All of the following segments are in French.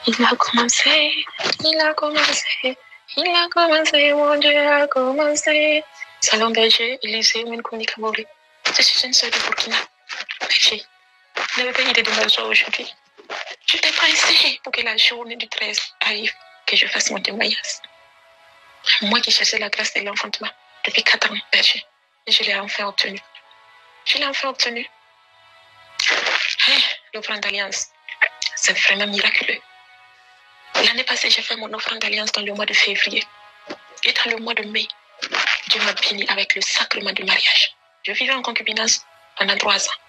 Il a commencé, il a commencé, il a commencé, mon Dieu a commencé. Salon berger, Élysée, Menkouni Kamori. Je suis une sœur de Burkina. Berger, vous n'avez pas idée de ma joie aujourd'hui. Je t'ai pressé pour que la journée du 13 arrive, que je fasse mon témoignage. Moi qui cherchais la grâce de l'enfantement depuis 4 ans, berger, et je l'ai enfin obtenu. Je l'ai enfin obtenu. Hey, l'offrande d'alliance, c'est vraiment miraculeux. L'année passée, j'ai fait mon offrande d'alliance dans le mois de février. Et dans le mois de mai, Dieu m'a béni avec le sacrement du mariage. Je vivais en concubinage pendant 3 ans.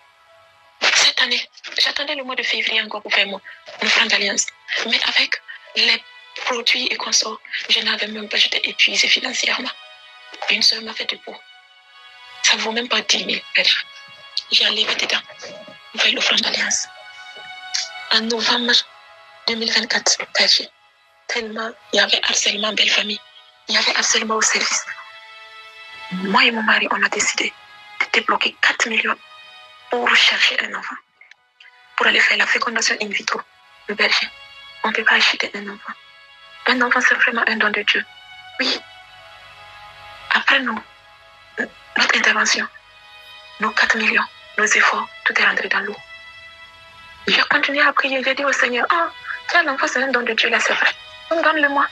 Cette année, j'attendais le mois de février encore pour faire mon offrande d'alliance. Mais avec les produits et consorts, je n'avais même pas, j'étais épuisée financièrement. Une sœur m'a fait debout. Ça ne vaut même pas 10 000. J'ai enlevé dedans pour faire l'offrande d'alliance. En novembre 2024, tellement il y avait harcèlement en belle famille, il y avait harcèlement au service. Moi et mon mari, on a décidé de débloquer 4 millions pour chercher un enfant, pour aller faire la fécondation in vitro. Le berger, on ne peut pas acheter un enfant. Un enfant, c'est vraiment un don de Dieu. Oui. Après notre intervention, nos 4 millions, nos efforts, tout est rentré dans l'eau. J'ai continué à prier, j'ai dit au Seigneur, oh, tiens, l'enfant, c'est un don de Dieu, là, c'est vrai. Donc, donne-le-moi.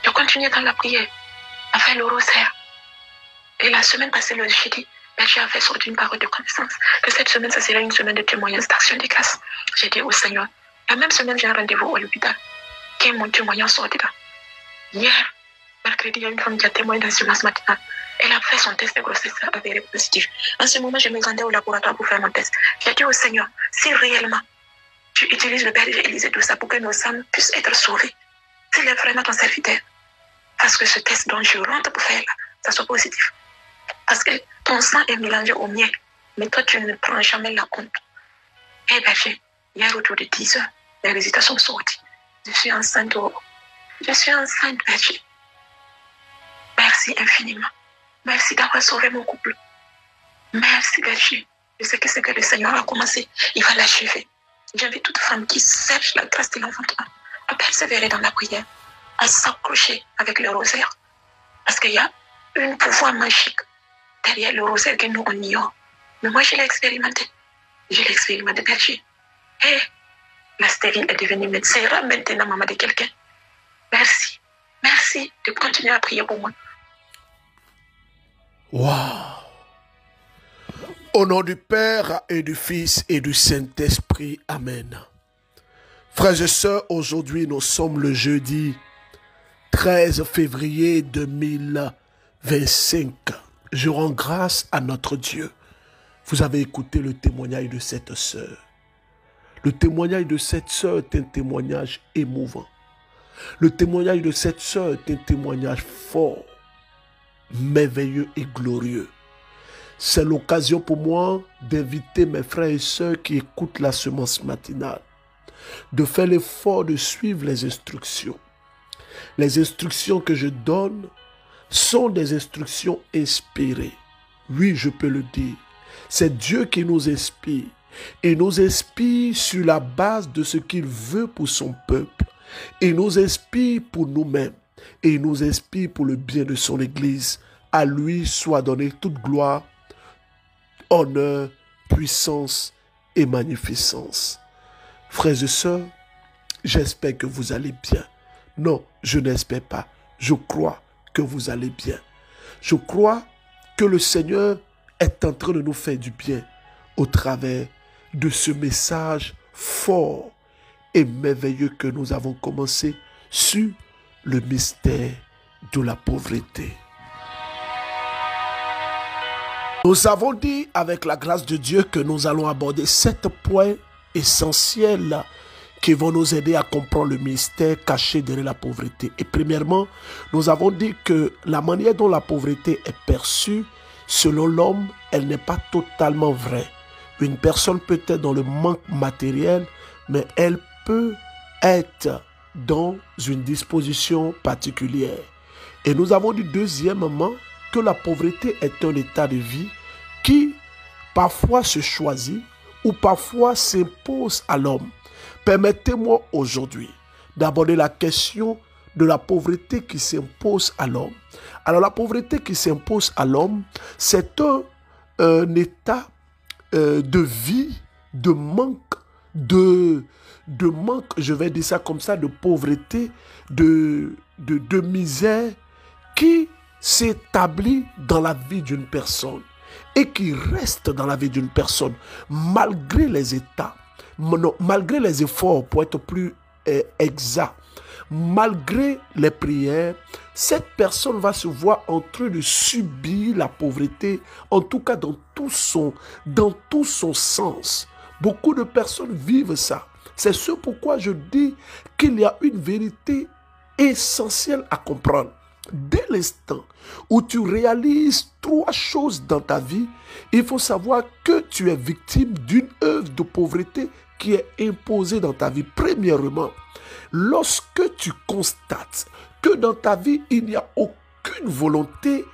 Je continuais dans la prière, à faire le rosaire. Et la semaine passée, le jeudi, j'ai fait sortir une parole de connaissance. Que cette semaine, ça serait une semaine de témoignage d'action de grâce. J'ai dit au Seigneur, la même semaine, j'ai un rendez-vous à l'hôpital. Quel mon témoignage sort dedans. Hier, mercredi, il y a une femme qui a témoigné dans ce matin. Elle a fait son test de grossesse avéré positif. En ce moment, je me rendais au laboratoire pour faire mon test. J'ai dit au Seigneur, si réellement tu utilises le berger Élysée tout ça pour que nos âmes puissent être sauvées, s'il est vraiment ton serviteur, parce que ce test dont je rentre pour faire là, ça soit positif. Parce que ton sang est mélangé au mien, mais toi, tu ne prends jamais la honte. Eh berger, hier autour de 10 heures, les résultats sont sortis. Je suis enceinte. Je suis enceinte, berger. Merci infiniment. Merci d'avoir sauvé mon couple. Merci, berger. Je sais que ce que le Seigneur a commencé, il va l'achever. J'invite toute femme qui cherche la grâce de l'enfantement à persévérer dans la prière, à s'accrocher avec le rosaire. Parce qu'il y a un pouvoir magique derrière le rosaire que nous, on ignore. Mais moi, je l'ai expérimenté. Je l'ai expérimenté, berger. Et la stérile est devenue médecin. Maintenant, maman de quelqu'un. Merci. Merci de continuer à prier pour moi. Waouh! Au nom du Père et du Fils et du Saint-Esprit. Amen. Frères et sœurs, aujourd'hui nous sommes le jeudi 13 février 2025. Je rends grâce à notre Dieu. Vous avez écouté le témoignage de cette sœur. Le témoignage de cette sœur est un témoignage émouvant. Le témoignage de cette sœur est un témoignage fort, merveilleux et glorieux. C'est l'occasion pour moi d'inviter mes frères et sœurs qui écoutent la semence matinale, de faire l'effort de suivre les instructions. Les instructions que je donne sont des instructions inspirées. Oui, je peux le dire. C'est Dieu qui nous inspire et nous inspire sur la base de ce qu'il veut pour son peuple. Il nous inspire pour nous-mêmes et il nous inspire pour le bien de son Église. À lui soit donnée toute gloire, honneur, puissance et magnificence. Frères et sœurs, j'espère que vous allez bien. Non, je n'espère pas. Je crois que vous allez bien. Je crois que le Seigneur est en train de nous faire du bien au travers de ce message fort et merveilleux que nous avons commencé sur le mystère de la pauvreté. Nous avons dit avec la grâce de Dieu que nous allons aborder 7 points essentiels qui vont nous aider à comprendre le mystère caché derrière la pauvreté. Et premièrement, nous avons dit que la manière dont la pauvreté est perçue, selon l'homme, elle n'est pas totalement vraie. Une personne peut être dans le manque matériel, mais elle peut être dans une disposition particulière. Et nous avons dit deuxièmement que la pauvreté est un état de vie qui parfois se choisit ou parfois s'impose à l'homme. Permettez-moi aujourd'hui d'aborder la question de la pauvreté qui s'impose à l'homme. Alors la pauvreté qui s'impose à l'homme, c'est un état de vie, de manque, je vais dire ça comme ça, de pauvreté, de misère qui s'établit dans la vie d'une personne et qui reste dans la vie d'une personne malgré les états, malgré les efforts pour être plus exact, malgré les prières, cette personne va se voir en train de subir la pauvreté, en tout cas dans tout son sens. Beaucoup de personnes vivent ça. C'est ce pourquoi je dis qu'il y a une vérité essentielle à comprendre. Dès l'instant où tu réalises 3 choses dans ta vie, il faut savoir que tu es victime d'une œuvre de pauvreté qui est imposée dans ta vie. Premièrement, lorsque tu constates que dans ta vie, il n'y a aucune volonté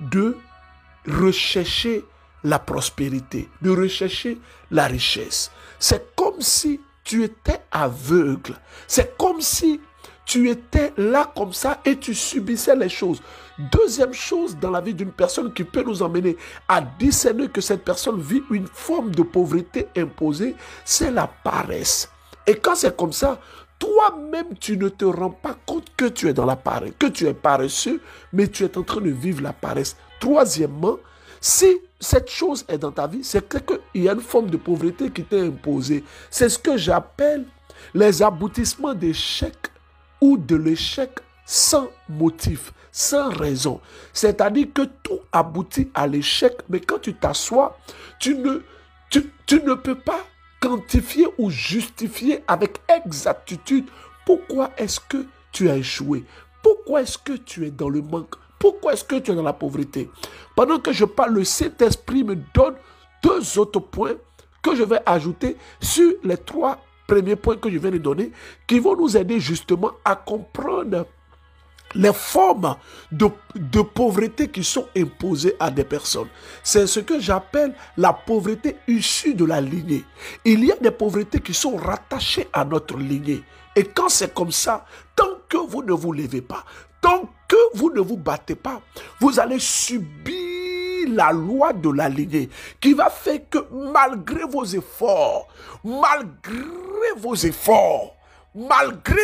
de rechercher la prospérité, de rechercher la richesse. C'est comme si tu étais aveugle. C'est comme si tu étais là comme ça et tu subissais les choses. Deuxième chose dans la vie d'une personne qui peut nous emmener à discerner que cette personne vit une forme de pauvreté imposée, c'est la paresse. Et quand c'est comme ça, toi-même, tu ne te rends pas compte que tu es dans la paresse, que tu es paresseux, mais tu es en train de vivre la paresse. Troisièmement, si cette chose est dans ta vie, c'est qu'il y a une forme de pauvreté qui t'est imposée. C'est ce que j'appelle les aboutissements d'échec ou de l'échec sans motif, sans raison. C'est-à-dire que tout aboutit à l'échec, mais quand tu t'assois, tu ne peux pas quantifier ou justifier avec exactitude pourquoi est-ce que tu as échoué, pourquoi est-ce que tu es dans le manque, pourquoi est-ce que tu es dans la pauvreté. Pendant que je parle, le Saint-Esprit me donne 2 autres points que je vais ajouter sur les 3 premiers points que je viens de donner, qui vont nous aider justement à comprendre les formes de pauvreté qui sont imposées à des personnes. C'est ce que j'appelle la pauvreté issue de la lignée. Il y a des pauvretés qui sont rattachées à notre lignée. Et quand c'est comme ça, tant que vous ne vous levez pas, tant que vous ne vous battez pas, vous allez subir la loi de la lignée qui va faire que malgré vos efforts, malgré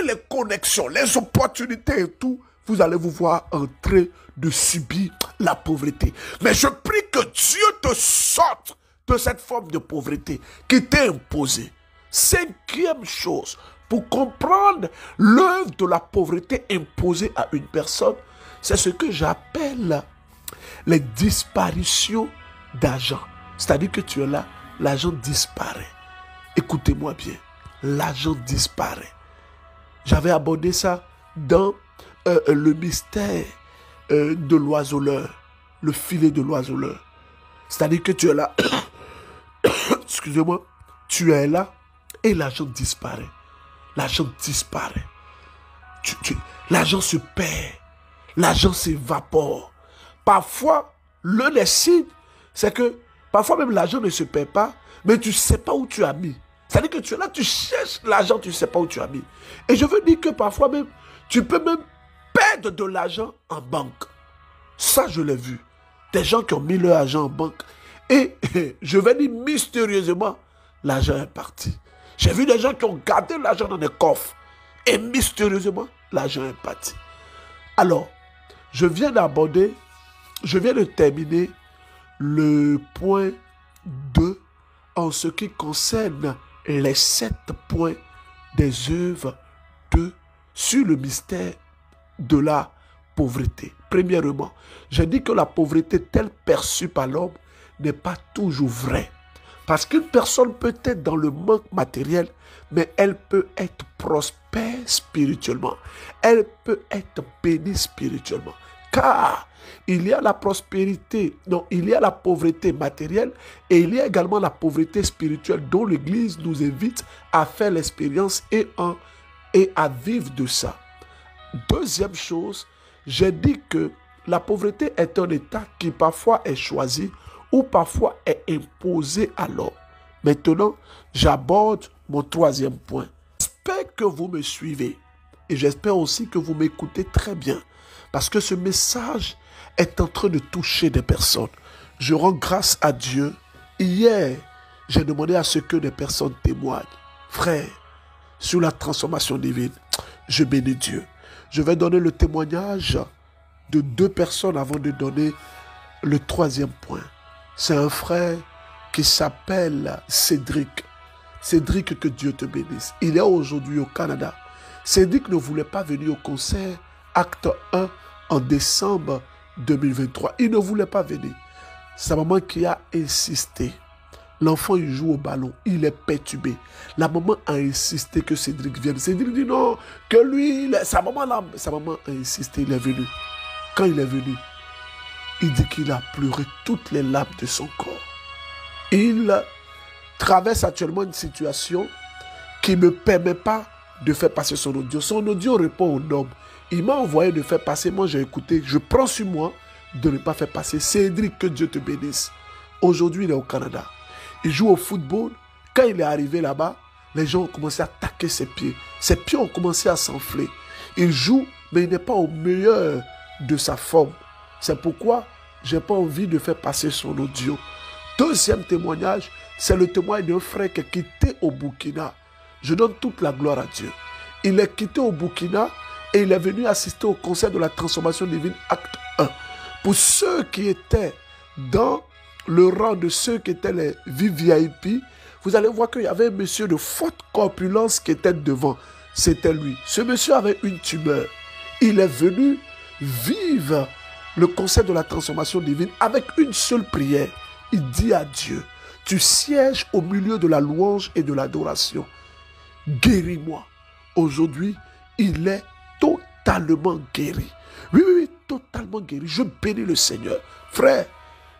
les connexions, les opportunités et tout, vous allez vous voir en train de subir la pauvreté. Mais je prie que Dieu te sorte de cette forme de pauvreté qui t'est imposée. 5e chose, pour comprendre l'œuvre de la pauvreté imposée à une personne, c'est ce que j'appelle les disparitions d'argent. C'est-à-dire que tu es là, l'argent disparaît. Écoutez-moi bien, l'argent disparaît. J'avais abordé ça dans le mystère de l'oiseleur, le filet de l'oiseleur. C'est-à-dire que tu es là, excusez-moi, tu es là et l'argent disparaît. L'argent disparaît. L'argent se perd. L'argent s'évapore. Parfois, l'un des signes, c'est que parfois même l'argent ne se perd pas, mais tu ne sais pas où tu as mis. C'est-à-dire que tu es là, tu cherches l'argent, tu ne sais pas où tu as mis. Et je veux dire que parfois même, tu peux même perdre de l'argent en banque. Ça, je l'ai vu. Des gens qui ont mis leur argent en banque. Et je vais dire mystérieusement, l'argent est parti. J'ai vu des gens qui ont gardé l'argent dans des coffres. Et mystérieusement, l'argent est parti. Alors, je viens de terminer le point 2 en ce qui concerne les 7 points des œuvres sur le mystère de la pauvreté. Premièrement, j'ai dit que la pauvreté telle perçue par l'homme n'est pas toujours vraie. Parce qu'une personne peut être dans le manque matériel, mais elle peut être prospère spirituellement. Elle peut être bénie spirituellement. Car il y a la prospérité, non, il y a la pauvreté matérielle et il y a également la pauvreté spirituelle dont l'Église nous invite à faire l'expérience et à vivre de ça. Deuxième chose, j'ai dit que la pauvreté est un état qui parfois est choisi ou parfois est imposé à l'homme. Maintenant, j'aborde mon troisième point. J'espère que vous me suivez et j'espère aussi que vous m'écoutez très bien parce que ce message est en train de toucher des personnes. Je rends grâce à Dieu. Hier, j'ai demandé à ce que des personnes témoignent. Frère, sur la transformation divine, je bénis Dieu. Je vais donner le témoignage de 2 personnes avant de donner le troisième point. C'est un frère qui s'appelle Cédric. Cédric, que Dieu te bénisse. Il est aujourd'hui au Canada. Cédric ne voulait pas venir au concert Acte 1 en décembre 2023. Il ne voulait pas venir. Sa maman qui a insisté. L'enfant, il joue au ballon. Il est perturbé. La maman a insisté que Cédric vienne. Cédric dit non, que lui, sa maman a insisté, il est venu. Quand il est venu, il dit qu'il a pleuré toutes les larmes de son corps. Il traverse actuellement une situation qui ne me permet pas de faire passer son audio. Son audio répond au nom. Il m'a envoyé de faire passer. Moi, j'ai écouté. Je prends sur moi de ne pas faire passer. Cédric, que Dieu te bénisse. Aujourd'hui, il est au Canada. Il joue au football. Quand il est arrivé là-bas, les gens ont commencé à attaquer ses pieds. Ses pieds ont commencé à s'enfler. Il joue, mais il n'est pas au meilleur de sa forme. C'est pourquoi je n'ai pas envie de faire passer son audio. Deuxième témoignage, c'est le témoignage d'un frère qui est quitté au Burkina. Je donne toute la gloire à Dieu. Il est quitté au Burkina et il est venu assister au concert de la transformation divine Acte 1. Pour ceux qui étaient dans le rang de ceux qui étaient les VIP, vous allez voir qu'il y avait un monsieur de forte corpulence qui était devant. C'était lui. Ce monsieur avait une tumeur. Il est venu vivre le concert de la transformation divine avec une seule prière. Il dit à Dieu, tu sièges au milieu de la louange et de l'adoration. Guéris-moi. Aujourd'hui, il est totalement guéri. Oui, totalement guéri. Je bénis le Seigneur. Frère,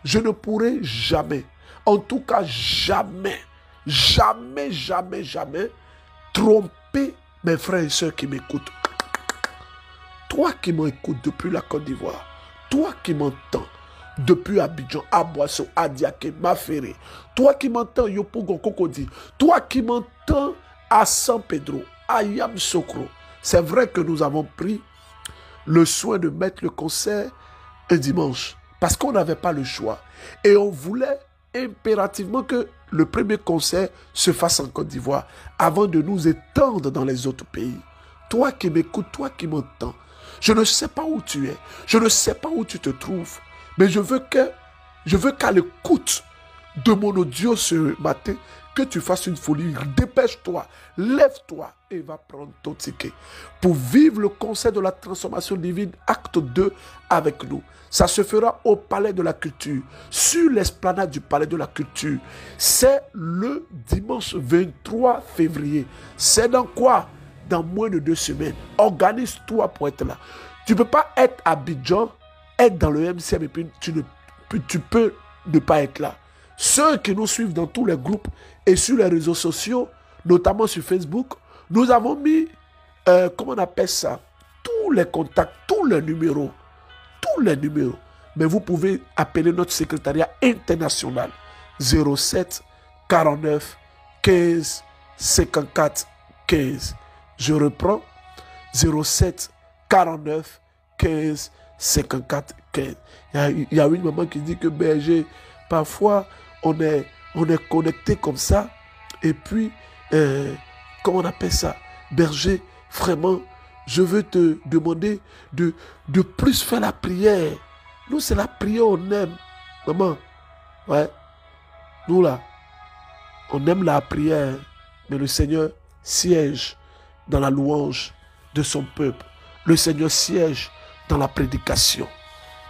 je ne pourrai jamais, en tout cas jamais tromper mes frères et sœurs qui m'écoutent. Toi qui m'écoutes depuis la Côte d'Ivoire, toi qui m'entends depuis Abidjan, Aboisseau, Adiaké, Maféré, toi qui m'entends Yopougon, Cocody, toi qui m'entends à San Pedro, à Yamoussoukro, c'est vrai que nous avons pris le soin de mettre le concert un dimanche parce qu'on n'avait pas le choix et on voulait impérativement que le premier concert se fasse en Côte d'Ivoire avant de nous étendre dans les autres pays. Toi qui m'écoutes, toi qui m'entends, je ne sais pas où tu es, je ne sais pas où tu te trouves, mais je veux qu'à l'écoute de mon audio ce matin, que tu fasses une folie. Dépêche-toi, lève-toi et va prendre ton ticket pour vivre le concert de la transformation divine Acte 2 avec nous. Ça se fera au Palais de la Culture, sur l'esplanade du Palais de la Culture. C'est le dimanche 23 février. C'est dans quoi? Dans moins de 2 semaines. Organise-toi pour être là. Tu ne peux pas être à Abidjan, être dans le MCM et puis tu peux ne pas être là. Ceux qui nous suivent dans tous les groupes et sur les réseaux sociaux, notamment sur Facebook, nous avons mis, comment on appelle ça, tous les contacts, tous les numéros. Mais vous pouvez appeler notre secrétariat international 07 49 15 54 15. Je reprends 07 49 15 54 15. Il y a une maman qui dit que berger, parfois on est connecté comme ça et puis comment on appelle ça, berger, vraiment je veux te demander de plus faire la prière. Nous c'est la prière, on aime maman, ouais, nous là on aime la prière, mais le Seigneur siège dans la louange de son peuple. Le Seigneur siège dans la prédication.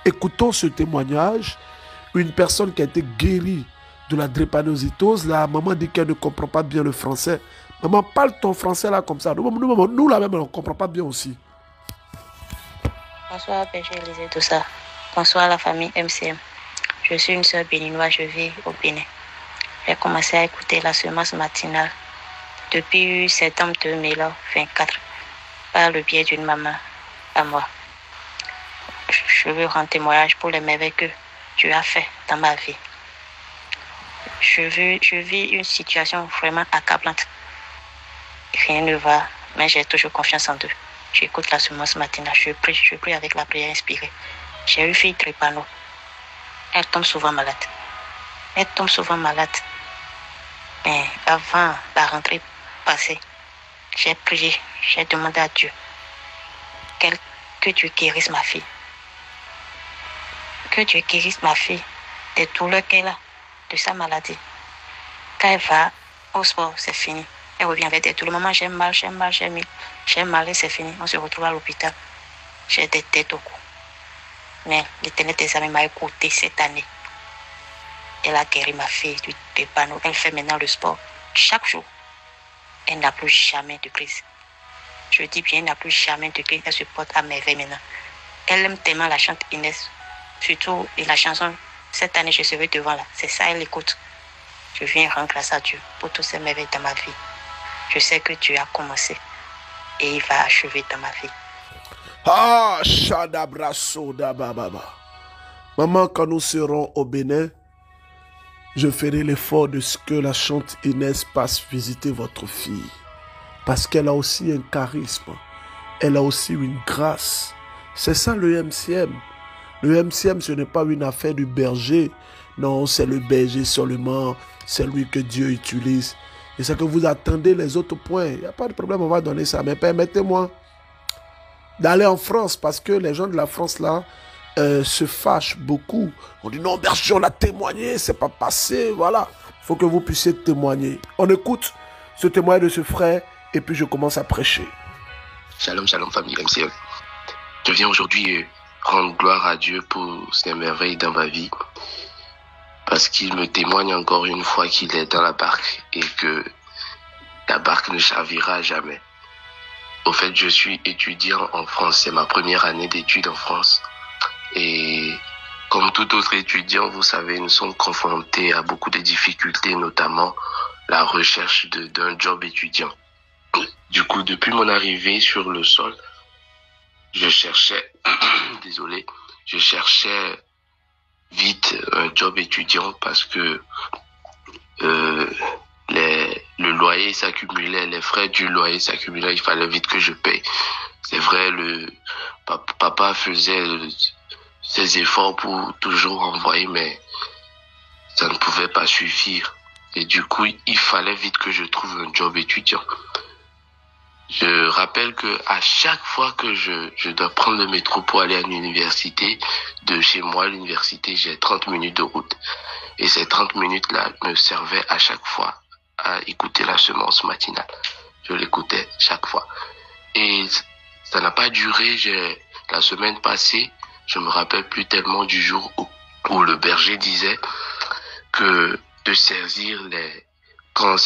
Écoutons ce témoignage. Une personne qui a été guérie de la drépanocytose. La maman dit qu'elle ne comprend pas bien le français. Maman, parle ton français là comme ça. Nous là même, on ne comprend pas bien aussi. Bonsoir, Père Élisée, tout ça. Bonsoir la famille MCM. Je suis une sœur béninoise, je vis au Bénin. J'ai commencé à écouter la semence matinale depuis septembre 2024 par le biais d'une maman à moi. Je veux rendre témoignage pour les merveilles que Dieu a fait dans ma vie. Je vis une situation vraiment accablante. Rien ne va, mais j'ai toujours confiance en Dieu. J'écoute la semence matinale, je prie avec la prière inspirée. J'ai une fille trépano. Elle tombe souvent malade. Mais avant la rentrée passée, j'ai prié, j'ai demandé à Dieu que Dieu guérisse ma fille. Que Dieu guérisse ma fille des douleurs qu'elle a, de sa maladie. Quand elle va au sport, c'est fini. Elle revient avec des douleurs. Maman, j'ai mal et c'est fini. On se retrouve à l'hôpital. J'ai des têtes au cou. Mais l'Éternel des amis m'a écouté cette année. Elle a guéri ma fille du drépano. Elle fait maintenant le sport chaque jour. Elle n'a plus jamais de crise. Je dis bien, elle n'a plus jamais de crise. Elle se porte à merveille maintenant. Elle aime tellement la chante Inès. Surtout la chanson Cette année, je serai devant là. C'est ça, elle écoute. Je viens rendre grâce à Dieu pour tous ces merveilles dans ma vie. Je sais que Dieu a commencé et il va achever dans ma vie. Ah, Shadabraso Dabababa. Maman, quand nous serons au Bénin, je ferai l'effort de ce que la chante Inès passe visiter votre fille. Parce qu'elle a aussi un charisme. Elle a aussi une grâce. C'est ça le MCM. Le MCM, ce n'est pas une affaire du berger. Non, c'est le berger seulement. C'est lui que Dieu utilise. Et c'est que vous attendez les autres points. Il n'y a pas de problème, on va donner ça. Mais permettez-moi d'aller en France parce que les gens de la France, là, se fâchent beaucoup. On dit non, berger, on a témoigné, c'est pas passé. Voilà. Il faut que vous puissiez témoigner. On écoute ce témoignage de ce frère et puis je commence à prêcher. Shalom, shalom, famille MCM. Je viens aujourd'hui rendre gloire à Dieu pour ses merveilles dans ma vie. Parce qu'il me témoigne encore une fois qu'il est dans la barque et que la barque ne chavira jamais. Au fait, je suis étudiant en France. C'est ma première année d'études en France. Et comme tout autre étudiant, vous savez, nous sommes confrontés à beaucoup de difficultés, notamment la recherche d'un job étudiant. Du coup, depuis mon arrivée sur le sol, je cherchais vite un job étudiant parce que le loyer s'accumulait, les frais du loyer s'accumulaient, il fallait vite que je paye. C'est vrai, papa faisait ses efforts pour toujours envoyer, mais ça ne pouvait pas suffire. Et du coup, il fallait vite que je trouve un job étudiant. Je rappelle que à chaque fois que je dois prendre le métro pour aller à l'université, de chez moi à l'université, j'ai 30 minutes de route. Et ces 30 minutes-là me servaient à chaque fois à écouter la semence matinale. Je l'écoutais chaque fois. Et ça n'a pas duré. La semaine passée, je me rappelle plus tellement du jour où le berger disait que de saisir quand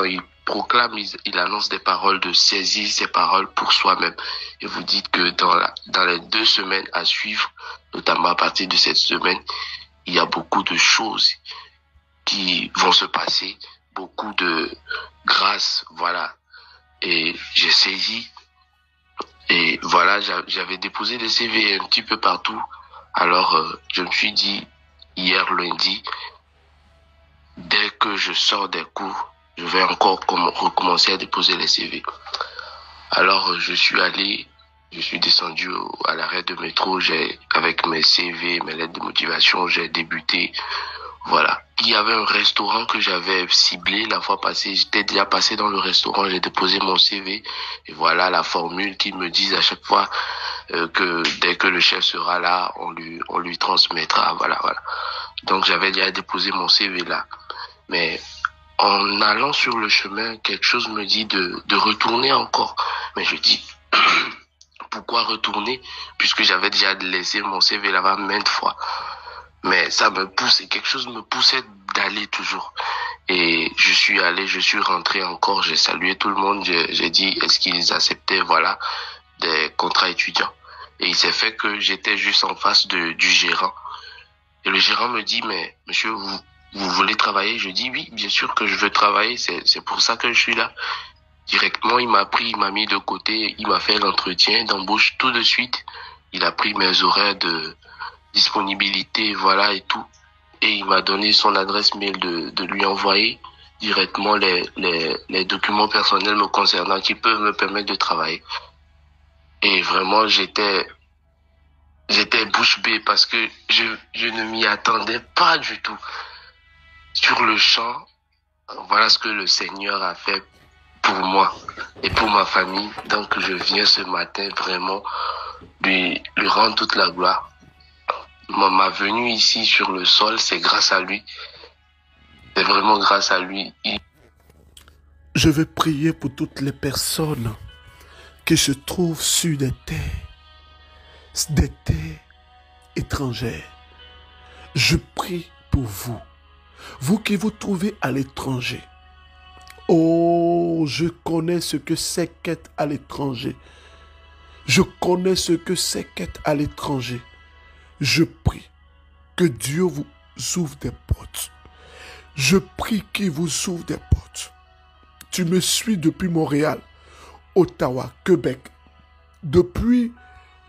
il proclame, il annonce des paroles, de saisir ces paroles pour soi-même. Et vous dites que dans les 2 semaines à suivre, notamment à partir de cette semaine, il y a beaucoup de choses qui vont se passer, beaucoup de grâce, voilà. Et j'ai saisi, et voilà, j'avais déposé des CV un petit peu partout. Alors, je me suis dit, hier lundi, dès que je sors des cours, je vais encore recommencer à déposer les CV. Alors, je suis descendu à l'arrêt de métro, avec mes CV, mes lettres de motivation, j'ai débuté. Voilà. Il y avait un restaurant que j'avais ciblé la fois passée. J'étais déjà passé dans le restaurant, j'ai déposé mon CV. Et voilà la formule qu'ils me disent à chaque fois que dès que le chef sera là, on lui transmettra. Voilà. Donc j'avais déjà déposé mon CV là. Mais en allant sur le chemin, quelque chose me dit de retourner encore. Mais je dis, pourquoi retourner? Puisque j'avais déjà laissé mon CV là-bas maintes fois. Mais ça me pousse, quelque chose me poussait d'aller toujours. Et je suis rentré encore, j'ai salué tout le monde, j'ai dit, est-ce qu'ils acceptaient, voilà, des contrats étudiants. Et il s'est fait que j'étais juste en face du gérant. Et le gérant me dit, mais monsieur, vous voulez travailler? Je dis, oui, bien sûr que je veux travailler, c'est pour ça que je suis là. Directement, il m'a mis de côté, il m'a fait l'entretien d'embauche tout de suite. Il a pris mes horaires de disponibilité, voilà, et tout. et il m'a donné son adresse mail de lui envoyer directement les documents personnels me concernant qui peuvent me permettre de travailler. Et vraiment, j'étais bouche bée parce que je ne m'y attendais pas du tout. Sur le champ, voilà ce que le Seigneur a fait pour moi et pour ma famille. Donc, je viens ce matin vraiment lui rendre toute la gloire. Ma venue ici sur le sol, c'est grâce à lui. C'est vraiment grâce à lui. Je vais prier pour toutes les personnes qui se trouvent sur des terres étrangères. Je prie pour vous, vous qui vous trouvez à l'étranger. Oh, je connais ce que c'est qu'être à l'étranger. Je connais ce que c'est qu'être à l'étranger. Je prie que Dieu vous ouvre des portes. Je prie qu'il vous ouvre des portes. Tu me suis depuis Montréal, Ottawa, Québec, depuis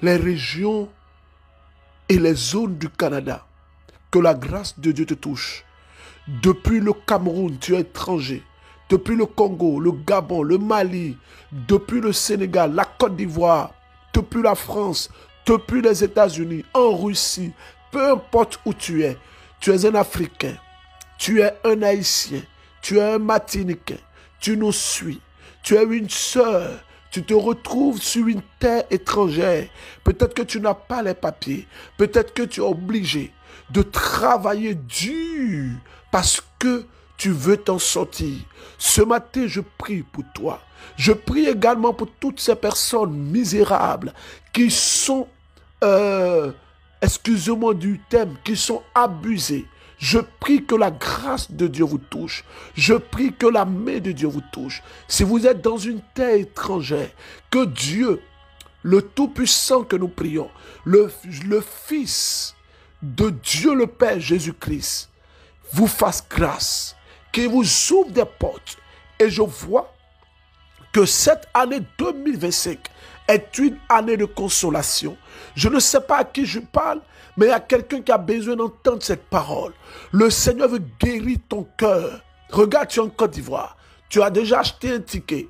les régions et les zones du Canada. Que la grâce de Dieu te touche. Depuis le Cameroun, tu es étranger. Depuis le Congo, le Gabon, le Mali, depuis le Sénégal, la Côte d'Ivoire, depuis la France, depuis les États-Unis, en Russie, peu importe où tu es un Africain, tu es un Haïtien, tu es un Martiniquais, tu nous suis, tu es une sœur, tu te retrouves sur une terre étrangère, peut-être que tu n'as pas les papiers, peut-être que tu es obligé de travailler dur parce que tu veux t'en sortir. Ce matin, je prie pour toi. Je prie également pour toutes ces personnes misérables qui sont, excusez-moi du thème, qui sont abusées. Je prie que la grâce de Dieu vous touche. Je prie que la main de Dieu vous touche. Si vous êtes dans une terre étrangère, que Dieu, le Tout-Puissant que nous prions, le Fils de Dieu le Père Jésus-Christ, vous fasse grâce, qu'il vous ouvre des portes. Et je vois que cette année 2025 est une année de consolation. Je ne sais pas à qui je parle, mais il y a quelqu'un qui a besoin d'entendre cette parole. Le Seigneur veut guérir ton cœur. Regarde, tu es en Côte d'Ivoire. Tu as déjà acheté un ticket.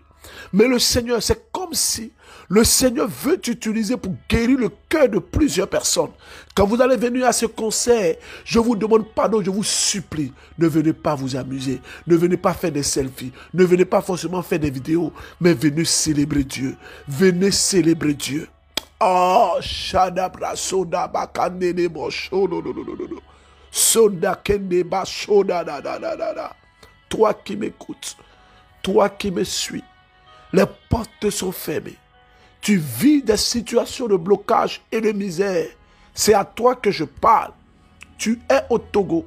Mais le Seigneur, c'est comme si le Seigneur veut t'utiliser pour guérir le cœur de plusieurs personnes. Quand vous allez venir à ce concert, je vous demande pardon, je vous supplie, ne venez pas vous amuser, ne venez pas faire des selfies, ne venez pas forcément faire des vidéos, mais venez célébrer Dieu. Venez célébrer Dieu. Oh, Shadabra Soda Bakandene Bosho, no. Soda Kende Bashoda, da. Toi qui m'écoutes, toi qui me suis, les portes sont fermées. Tu vis des situations de blocage et de misère. C'est à toi que je parle. Tu es au Togo.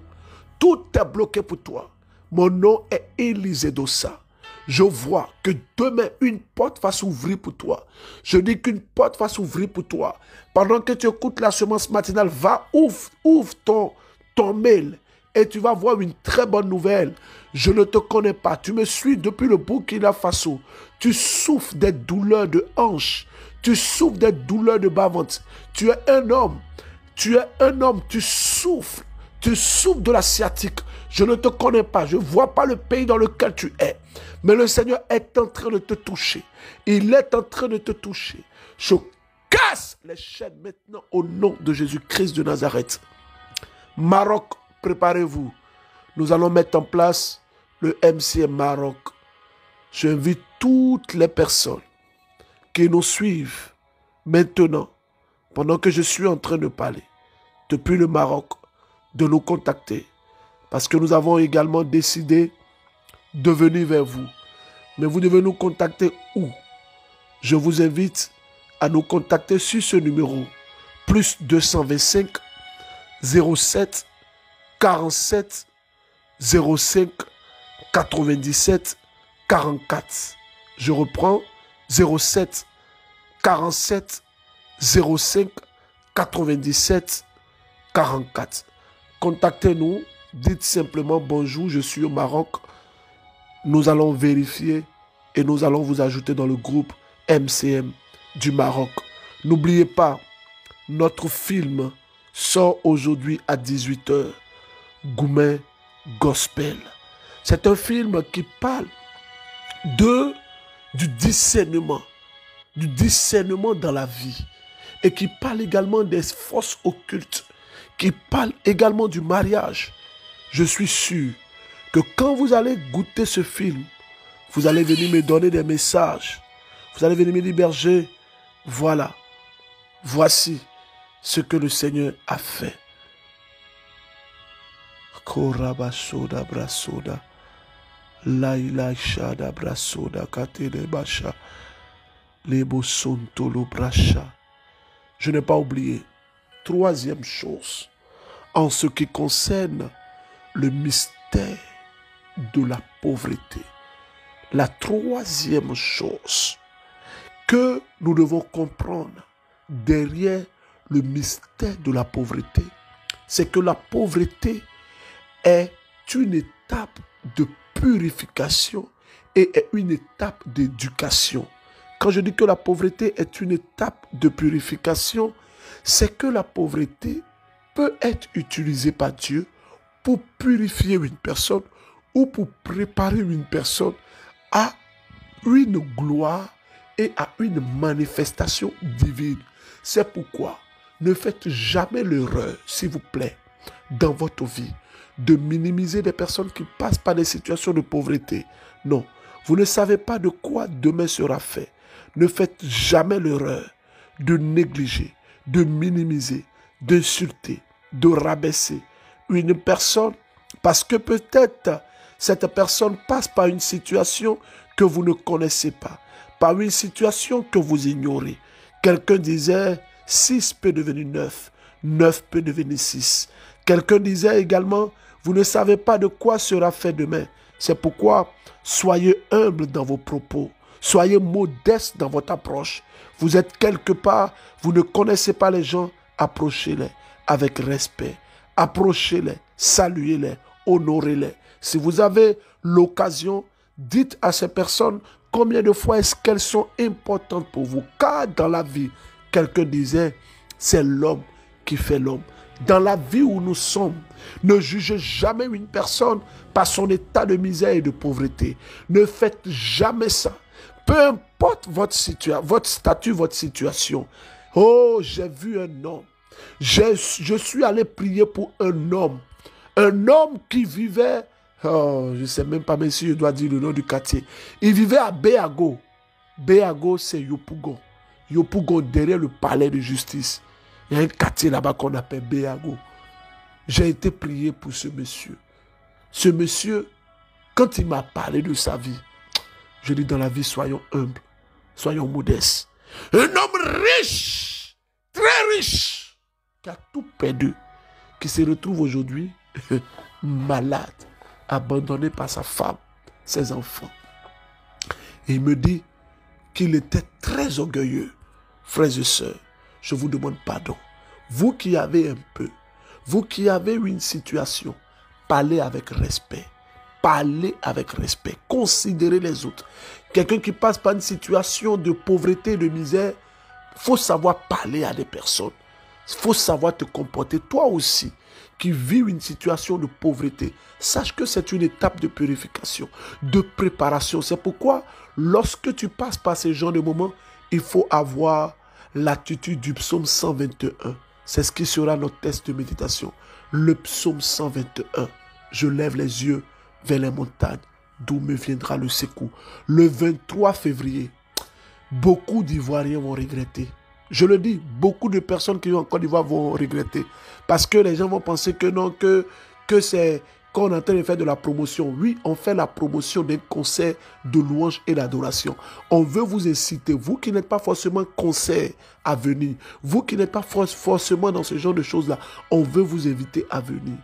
Tout est bloqué pour toi. Mon nom est Élisée Dossa. Je vois que demain, une porte va s'ouvrir pour toi. Je dis qu'une porte va s'ouvrir pour toi. Pendant que tu écoutes la semence matinale, ouvre ton mail et tu vas voir une très bonne nouvelle. Je ne te connais pas. Tu me suis depuis le Burkina Faso. Tu souffres des douleurs de hanches. Tu souffres des douleurs de bas-ventre. Tu es un homme. Tu souffres. Tu souffres de la sciatique. Je ne te connais pas. Je ne vois pas le pays dans lequel tu es. Mais le Seigneur est en train de te toucher. Il est en train de te toucher. Je casse les chaînes maintenant au nom de Jésus-Christ de Nazareth. Maroc, préparez-vous. Nous allons mettre en place le MCM Maroc. J'invite toutes les personnes qui nous suivent maintenant, pendant que je suis en train de parler, depuis le Maroc, de nous contacter. Parce que nous avons également décidé de venir vers vous. Mais vous devez nous contacter où? Je vous invite à nous contacter sur ce numéro. Plus 225 07 47 05 97 44. Je reprends 07 47 05 97 44. Contactez-nous, dites simplement bonjour, je suis au Maroc. Nous allons vérifier et nous allons vous ajouter dans le groupe MCM du Maroc. N'oubliez pas, notre film sort aujourd'hui à 18 h. Goumen Gospel. C'est un film qui parle du discernement dans la vie et qui parle également des forces occultes, qui parle également du mariage. Je suis sûr que quand vous allez goûter ce film, vous allez venir me donner des messages. Vous allez venir me dire, berger, voilà, voici ce que le Seigneur a fait. Korabasoda brasoda, laila shada brasoda katele basha, lebo sontolo bracha. Je n'ai pas oublié. Troisième chose, en ce qui concerne le mystère de la pauvreté. La troisième chose que nous devons comprendre derrière le mystère de la pauvreté, c'est que la pauvreté est une étape de purification et est une étape d'éducation. Quand je dis que la pauvreté est une étape de purification, c'est que la pauvreté peut être utilisée par Dieu pour purifier une personne ou pour préparer une personne à une gloire et à une manifestation divine. C'est pourquoi ne faites jamais l'erreur, s'il vous plaît, dans votre vie, de minimiser des personnes qui passent par des situations de pauvreté. Non, vous ne savez pas de quoi demain sera fait. Ne faites jamais l'erreur de négliger, de minimiser, d'insulter, de rabaisser une personne parce que peut-être cette personne passe par une situation que vous ne connaissez pas, par une situation que vous ignorez. Quelqu'un disait 6 peut devenir 9, 9 peut devenir 6. Quelqu'un disait également, vous ne savez pas de quoi sera fait demain. C'est pourquoi soyez humble dans vos propos, soyez modeste dans votre approche. Vous êtes quelque part, vous ne connaissez pas les gens, approchez-les avec respect. Approchez-les, saluez-les, honorez-les. Si vous avez l'occasion, dites à ces personnes combien de fois est-ce qu'elles sont importantes pour vous. Car dans la vie, quelqu'un disait, c'est l'homme qui fait l'homme. Dans la vie où nous sommes, ne jugez jamais une personne par son état de misère et de pauvreté. Ne faites jamais ça. Peu importe votre statut, votre situation. Oh, j'ai vu un homme. Je suis allé prier pour un homme. Un homme qui vivait, oh, je ne sais même pas si je dois dire le nom du quartier. Il vivait à Béago. Béago, c'est Yopougon. Yopougon, derrière le palais de justice. Il y a un quartier là-bas qu'on appelle Béago. J'ai été prié pour ce monsieur. Ce monsieur, quand il m'a parlé de sa vie, je dis dans la vie, soyons humbles, soyons modestes. Un homme riche, très riche, qui a tout perdu, qui se retrouve aujourd'hui malade, abandonné par sa femme, ses enfants. Et il me dit qu'il était très orgueilleux. Frères et sœurs, je vous demande pardon. Vous qui avez un peu, vous qui avez une situation, parlez avec respect. Parlez avec respect. Considérez les autres. Quelqu'un qui passe par une situation de pauvreté, de misère, il faut savoir parler à des personnes. Il faut savoir te comporter. Toi aussi, qui vis une situation de pauvreté, sache que c'est une étape de purification, de préparation. C'est pourquoi, lorsque tu passes par ce genre de moments, il faut avoir l'attitude du psaume 121. C'est ce qui sera notre test de méditation. Le psaume 121. Je lève les yeux vers les montagnes, d'où me viendra le secours. Le 23 février, beaucoup d'Ivoiriens vont regretter. Je le dis, beaucoup de personnes qui vivent en Côte d'Ivoire vont regretter. Parce que les gens vont penser que non, que c'est qu'on est en train de faire de la promotion. Oui, on fait la promotion d'un concert de louange et d'adoration. On veut vous inciter, vous qui n'êtes pas forcément concert à venir, vous qui n'êtes pas forcément dans ce genre de choses-là, on veut vous inviter à venir.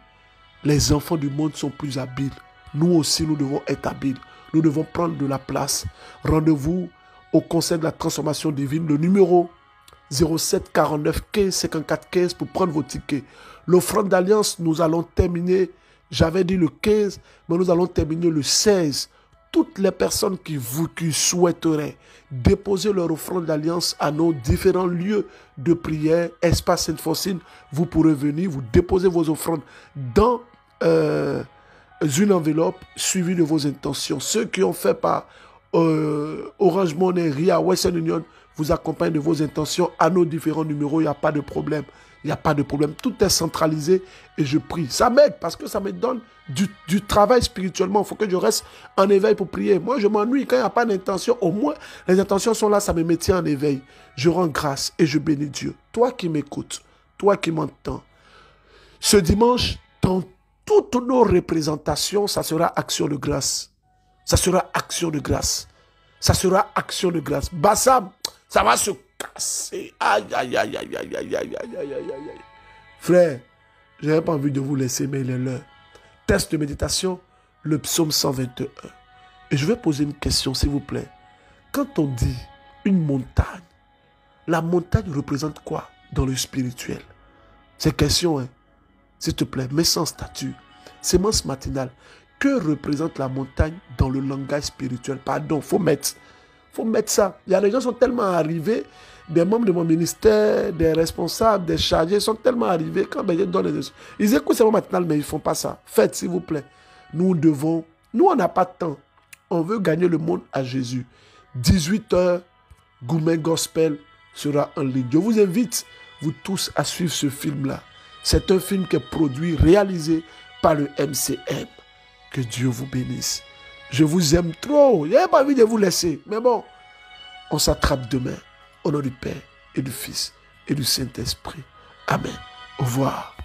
Les enfants du monde sont plus habiles. Nous aussi, nous devons être habiles. Nous devons prendre de la place. Rendez-vous au Conseil de la transformation divine. Le numéro 07 49 15 54 15 pour prendre vos tickets. L'offrande d'alliance, nous allons terminer, j'avais dit le 15, mais nous allons terminer le 16. Toutes les personnes qui souhaiteraient déposer leur offrande d'alliance à nos différents lieux de prière, Espace Sainte-Faustine, vous pourrez venir, vous déposer vos offrandes dans une enveloppe suivie de vos intentions. Ceux qui ont fait par Orange Money, RIA, Western Union, vous accompagnent de vos intentions à nos différents numéros. Il n'y a pas de problème. Il n'y a pas de problème. Tout est centralisé et je prie. Ça m'aide parce que ça me donne du travail spirituellement. Il faut que je reste en éveil pour prier. Moi, je m'ennuie quand il n'y a pas d'intention. Au moins, les intentions sont là, ça me maintient en éveil. Je rends grâce et je bénis Dieu. Toi qui m'écoutes, toi qui m'entends, ce dimanche, dans toutes nos représentations, ça sera action de grâce. Ça sera action de grâce. Ça sera action de grâce. Bassam, ça va se casser. Aïe, aïe, aïe, aïe, aïe, aïe, aïe, aïe, aïe, aïe, aïe. Frère, je n'avais pas envie de vous laisser, mais il est l'heure. Test de méditation, le psaume 121. Et je vais poser une question, s'il vous plaît. Quand on dit une montagne, la montagne représente quoi dans le spirituel? C'est question, hein? S'il te plaît, mets sans statut. Sémence matinale. Que représente la montagne dans le langage spirituel? Pardon, faut mettre ça. Il y a des gens qui sont tellement arrivés, des membres de mon ministère, des responsables, des chargés sont tellement arrivés quand je donne les instructions. Ils écoutent Sémence matinale, mais ils ne font pas ça. Faites, s'il vous plaît. Nous, on n'a pas de temps. On veut gagner le monde à Jésus. 18h, Goumen Gospel sera en ligne. Je vous invite, vous tous, à suivre ce film-là. C'est un film qui est produit, réalisé par le MCM. Que Dieu vous bénisse. Je vous aime trop. Je n'avais pas envie de vous laisser. Mais bon, on s'attrape demain. Au nom du Père et du Fils et du Saint-Esprit. Amen. Au revoir.